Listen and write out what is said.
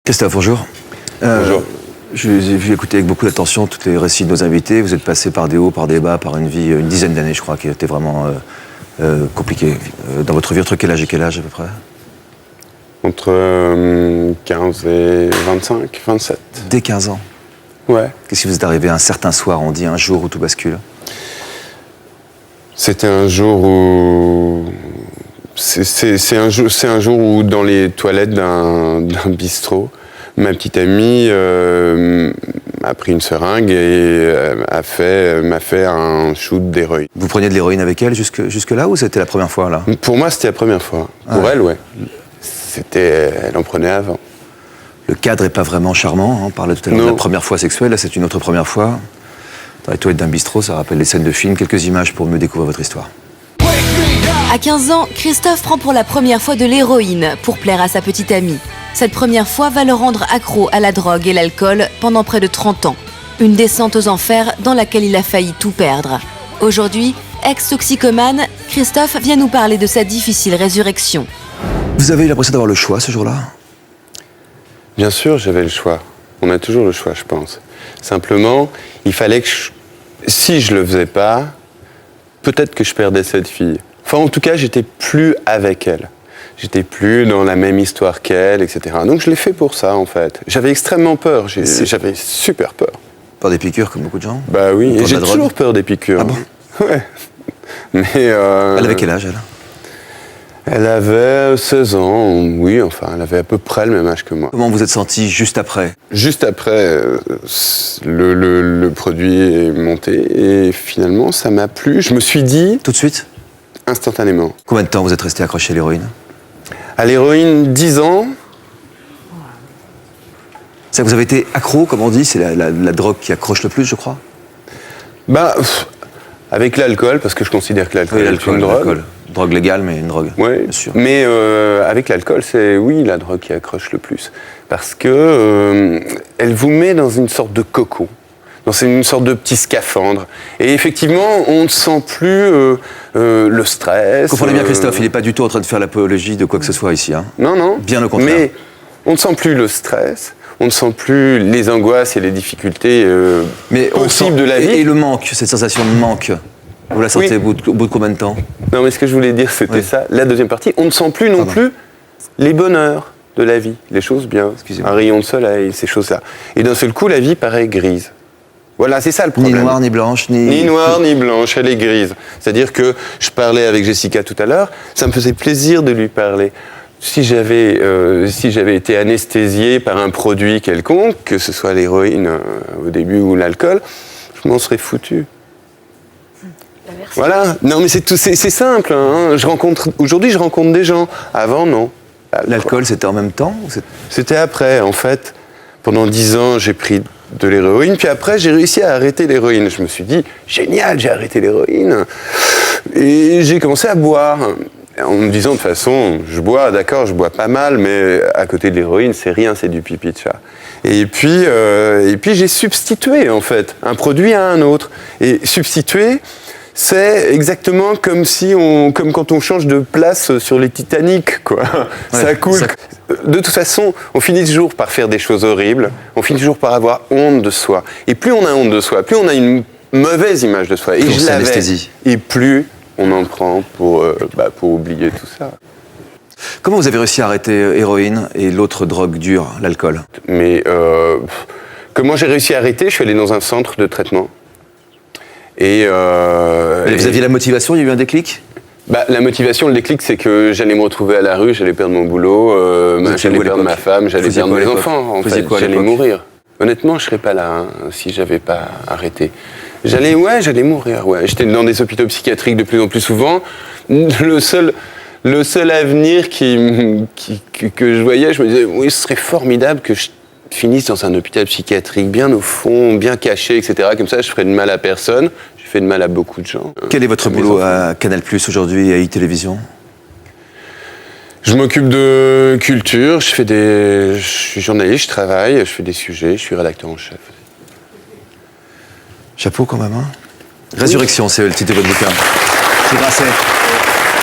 Christophe, bonjour. Bonjour. Je vous ai vu écouter avec beaucoup d'attention tous les récits de nos invités. Vous êtes passé par des hauts, par des bas, par une vie, une dizaine d'années, je crois, qui était vraiment compliquée. Dans votre vie, entre quel âge et quel âge à peu près? Entre 15 et 25, 27. Dès 15 ans. Ouais. Qu'est-ce qui vous est arrivé un certain soir, on dit, un jour où tout bascule? C'était un jour où... C'est un jour où, dans les toilettes d'un bistrot, ma petite amie a pris une seringue et m'a fait un shoot d'héroïne. Vous preniez de l'héroïne avec elle jusque là, ou c'était la première fois, là? Pour moi, c'était la première fois. Pour elle, ouais. Elle en prenait avant. Le cadre n'est pas vraiment charmant, hein. On parlait tout à l'heure de la première fois sexuelle, là c'est une autre première fois. Dans les toilettes d'un bistrot, ça rappelle les scènes de film. Quelques images pour mieux découvrir votre histoire. À 15 ans, Christophe prend pour la première fois de l'héroïne pour plaire à sa petite amie. Cette première fois va le rendre accro à la drogue et l'alcool pendant près de 30 ans. Une descente aux enfers dans laquelle il a failli tout perdre. Aujourd'hui, ex-toxicomane, Christophe vient nous parler de sa difficile résurrection. Vous avez eu l'impression d'avoir le choix ce jour-là? Bien sûr, j'avais le choix. On a toujours le choix, je pense. Simplement, il fallait que si je le faisais pas, peut-être que je perdais cette fille. Enfin, en tout cas, j'étais plus avec elle. J'étais plus dans la même histoire qu'elle, etc. Donc je l'ai fait pour ça, en fait. J'avais extrêmement peur. J'avais super peur. Peur des piqûres, comme beaucoup de gens? Bah oui, et j'ai toujours peur des piqûres. Ah bon? Ouais. Mais Elle avait quel âge, elle? Elle avait 16 ans, oui, enfin, elle avait à peu près le même âge que moi. Comment vous êtes senti juste après? Juste après, le produit est monté et finalement, ça m'a plu. Je me suis dit... Tout de suite? Instantanément. Combien de temps vous êtes resté accroché à l'héroïne? À l'héroïne, 10 ans. Ça, vous avez été accro, comme on dit, c'est la drogue qui accroche le plus, je crois? Bah, avec l'alcool, parce que je considère que l'alcool est une drogue. Drogue légale, mais une drogue, oui, bien sûr. Mais avec l'alcool, c'est, oui, la drogue qui accroche le plus. Parce que elle vous met dans une sorte de cocon, dans une sorte de petit scaphandre. Et effectivement, on ne sent plus le stress. Comprenez bien, Christophe, il n'est pas du tout en train de faire l'apologie de quoi que ce soit ici. Hein. Non, non. Bien au contraire. Mais on ne sent plus le stress, on ne sent plus les angoisses et les difficultés possibles de la vie. Et le manque, cette sensation de manque, vous la sentez au bout de combien de temps? Non, mais ce que je voulais dire, c'était ça. La deuxième partie, on ne sent plus non plus les bonheurs de la vie, les choses bien, un rayon de soleil, ces choses-là. Et d'un seul coup, la vie paraît grise. Voilà, c'est ça le problème. Ni noire, ni blanche, Ni noire, ni blanche, elle est grise. C'est-à-dire que je parlais avec Jessica tout à l'heure, ça me faisait plaisir de lui parler. Si j'avais été anesthésié par un produit quelconque, que ce soit l'héroïne au début ou l'alcool, je m'en serais foutu. Voilà, non mais c'est simple. Hein. Aujourd'hui, je rencontre des gens. Avant, non. L'alcool, c'était en même temps ou C'était après, en fait. Pendant 10 ans, j'ai pris de l'héroïne, puis après, j'ai réussi à arrêter l'héroïne. Je me suis dit, génial, j'ai arrêté l'héroïne. Et j'ai commencé à boire. En me disant, de toute façon, je bois, d'accord, je bois pas mal, mais à côté de l'héroïne, c'est rien, c'est du pipi de chat. Et puis j'ai substitué, en fait, un produit à un autre. Et substituer, c'est exactement comme quand on change de place sur les Titanic, quoi. Ouais, ça coule. De toute façon, on finit toujours par faire des choses horribles. On finit toujours par avoir honte de soi. Et plus on a honte de soi, plus on a une mauvaise image de soi. Et je l'avais. Et plus on en prend pour oublier tout ça. Comment vous avez réussi à arrêter héroïne et l'autre drogue dure, l'alcool? Mais comment j'ai réussi à arrêter? Je suis allé dans un centre de traitement. Et vous aviez la motivation, il y a eu un déclic? La motivation, le déclic, c'est que j'allais me retrouver à la rue, j'allais perdre mon boulot, j'allais perdre ma femme, j'allais perdre mes enfants, en fait, j'allais mourir. Honnêtement, je serais pas là si j'avais pas arrêté. J'allais mourir, ouais. J'étais dans des hôpitaux psychiatriques de plus en plus souvent. Le seul avenir que je voyais, je me disais, oui, ce serait formidable que je finisse dans un hôpital psychiatrique, bien au fond, bien caché, etc. Comme ça, je ferais de mal à personne. J'ai fait de mal à beaucoup de gens. Quel est votre boulot à Canal+ aujourd'hui et à iTélévision? Je m'occupe de culture, je suis journaliste, je travaille, je fais des sujets, je suis rédacteur en chef. Chapeau quand même, hein? Résurrection, c'est le titre de votre bouquin. C'est Grasset.